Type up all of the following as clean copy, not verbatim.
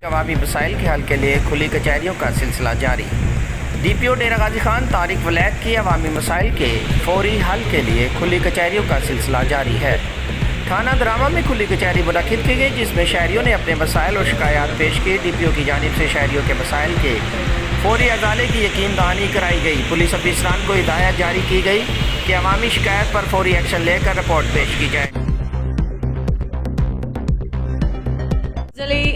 अवामी मसाइल के हल के लिए खुली कचहरियों का सिलसिला जारी। DPO डेरा गाजी खान तारिक वलैद की अवामी मसाइल के फौरी हल के लिए खुली कचहरियों का सिलसिला जारी है। थाना दरामा में खुली कचहरी मुनक्किद की गई, जिसमें शहरियों ने अपने मसाइल और शिकायत पेश की। DPO की जानिब से शहरियों के मसाइल के फौरी अजाले की यकीन दहानी कराई गई। पुलिस अफसरान को हिदायत जारी की गई कि अवामी शिकायत पर फौरी एक्शन लेकर रिपोर्ट पेश की जाए।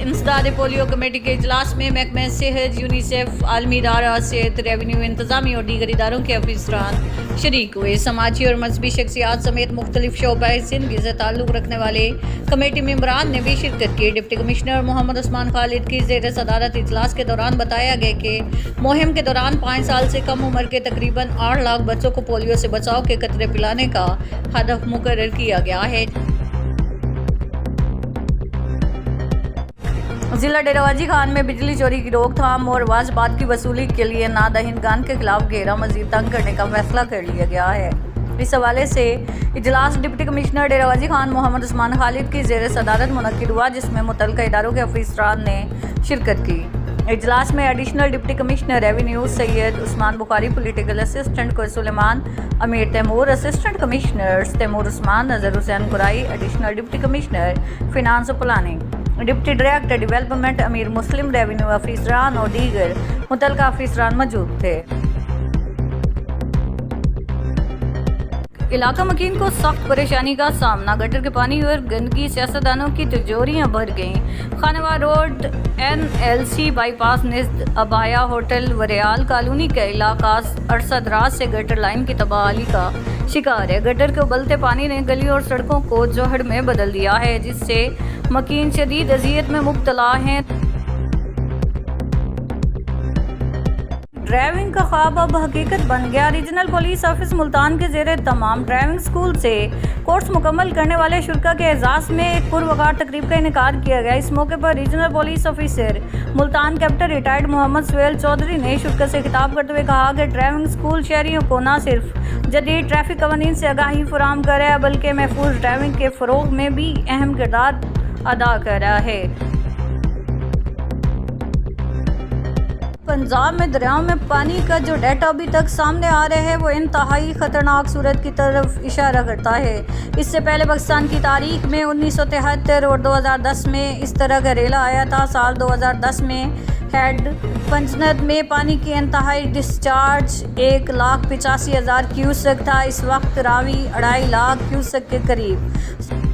इंसदाद पोलियो कमेटी के इजलास में महकमा सेहत, यूनिसेफ, आलमी इदारा सेहत, रेवेन्यू इंतजामी और दीगर इदारों के अफसरान शरीक हुए। समाजी और मजहबी शख्सियात समेत मुख्तलिफ शोबा ज़िंदगी से ताल्लुक़ रखने वाले कमेटी मेंबरान ने भी शिरकत की। डिप्टी कमिश्नर मोहम्मद उस्मान खालिद की ज़ेर सदारत इजलास के दौरान बताया गया कि मुहिम के दौरान 5 साल से कम उम्र के तकरीबन 8 लाख बच्चों को पोलियो से बचाव के कतरे पिलाने का हदफ मुकर्रर किया गया है। जिला डेरा गाजी खान में बिजली चोरी की रोकथाम और वाजबात की वसूली के लिए नादहिंदगान के खिलाफ घेरा मजीद तंग करने का फैसला कर लिया गया है। इस हवाले से इजलास डिप्टी कमिश्नर डेरा गाजी खान मोहम्मद उस्मान खालिद की ज़ेर सदारत मुनक्किद हुआ, जिसमें मुतल्लिका इदारों के अफसरान ने शिरकत की। इजलास में additional deputy commissioner revenue Syed Usman Bukhari, political assistant Sulaiman Amir Taimur, assistant commissioners Taimur Usman, Nazar Hussain Kurai, additional deputy commissioner finance और planning, deputy director development Amir Muslim, revenue अफसरान और दीगर मुतल्लिका अफसरान मौजूद थे। इलाका मकीन को सख्त परेशानी का सामना। गटर के पानी और गंदगी, सियासतदानों की तिजोरियां भर गईं। खानवा रोड, NLC बाईपास निज़द अबाया होटल, वरियाल कॉलोनी का इलाका अरसदराज से गटर लाइन की तबाही का शिकार है। गटर के उबलते पानी ने गली और सड़कों को जोहड़ में बदल दिया है, जिससे मकीन शदीद अजियत में मुब्तला हैं। ड्राइविंग का ख्वाब अब हकीकत बन गया। रीजनल पुलिस ऑफिस मुल्तान के ज़ेरे तमाम ड्राइविंग स्कूल से कोर्स मुकम्मल करने वाले शुरा के एजाज़ में एक पुरवकार तकरीब का इनेकाद किया गया। इस मौके पर regional police officer Multan captain retired Mohammad Suhail Chaudhary ने शुरा से खिताब करते हुए कहा कि ड्राइविंग स्कूल शहरियों को न सिर्फ जदीद ट्रैफिक कवानीन से आगाही फराहम कर रहा है, बल्कि महफूज ड्राइविंग के फ़रोग में भी अहम किरदार अदा कर रहा है। पंजाब में दरियाओं में पानी का जो डाटा अभी तक सामने आ रहा है वो इंतहाई ख़तरनाक सूरत की तरफ इशारा करता है। इससे पहले पाकिस्तान की तारीख में 1973 और 2010 में इस तरह का रेला आया था। साल 2010 में हेड पंजनद में पानी की इंतहाई डिस्चार्ज 1,85,000 क्यूसेक था। इस वक्त रावी 2.5 लाख क्यूसेक के करीब।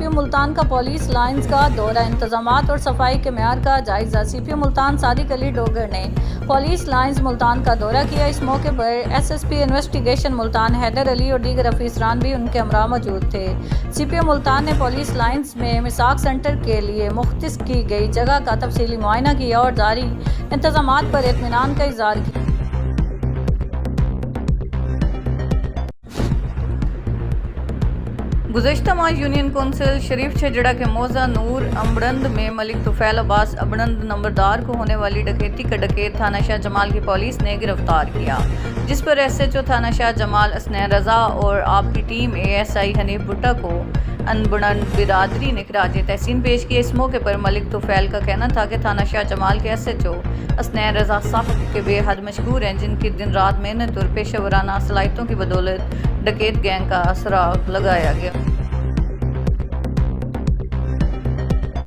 मुल्तान का पुलिस लाइन्स का दौरा, इंतजामात और सफाई के मेयार का जायजा। CPO मुल्तान सादिक अली डोगर ने पुलिस लाइन्स मुल्तान का दौरा किया। इस मौके पर SSP इन्वेस्टिगेशन मुल्तान हैदर अली और दीगर अफसरान भी उनके हमरा मौजूद थे। CPO मुल्तान ने पुलिस लाइन्स में मिसाक सेंटर के लिए मुख्तस की गई जगह का तफसीली मुआयना किया और जारी इंतजामात पर इत्मीनान का इज़हार किया। गुज़श्ता माह यूनियन कौंसिल शरीफ छजड़ा के मौजा नूर अमड़ंद में मलिक तुफैल अब्बास अबड़ंद नंबरदार को होने वाली डकैती का डकैत थाना शाह जमाल की पुलिस ने गिरफ्तार किया, जिस पर SHO थाना शाह जमाल असनैन रज़ा और आपकी टीम ASI हनीफ भुट्टा को अनबड़ंद बिरादरी ने खराज तहसीन पेश किए। इस मौके पर मलिक तुफैल का कहना था कि थाना शाह जमाल के SHO असनैन रज़ा साहब के बेहद मशहूर हैं, जिनकी दिन रात मेहनत और पेशेवराना सलाहियतों की बदौलत डकैत गैंग का सुराग लगाया गया।